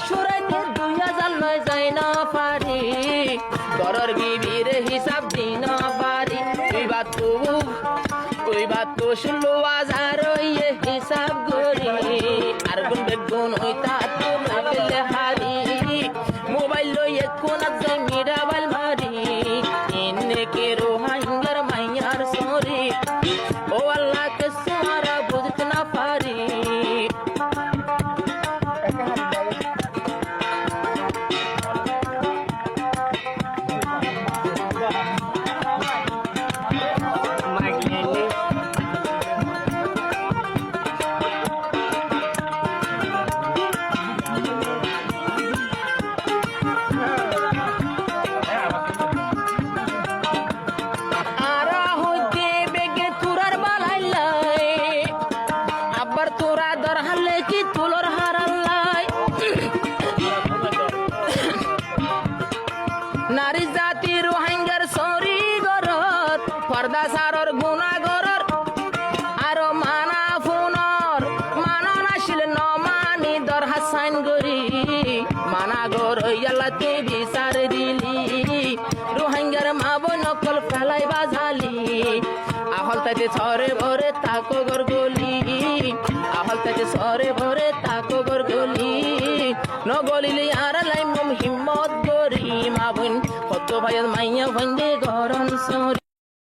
সুরাইতে 2009 যাই না পারি ঘরের বিবির হিসাব দিই না পারি ওই বাত তো 16,000 হিসাব করি আর গুণ বেগুন হইতা তো লাগলে হারি মোবাইল লইয়ে কোনাত যাই মিরাবাইল মারি ইন্নে কে রোহাঙ্গার মাইয়ার সরি ও আল্লাহ কে সারা বুঝতে না পারি তোরা দর হালে কি তুলর হারাল্লাই নারী জাতি রোহিঙ্গার সরি গরর পর্দা সারর গুনা গরর আর মানা ফোনর মানা নাছিল ন মানি দর হাসাইন গরি মানা গর ইয়ালাতে বিচার দিলি রোহিঙ্গার মা বই নকল ফেলাই বাজালি আহল তাতে ছরে ভরে তাকো গরগলি আহল তাতে ছরে ভরে তাকো গরগলি ন গলিলি আর লাইম হিম্মত গরি মা বোন কত ভাই মাইয়া ভঙ্গে গরন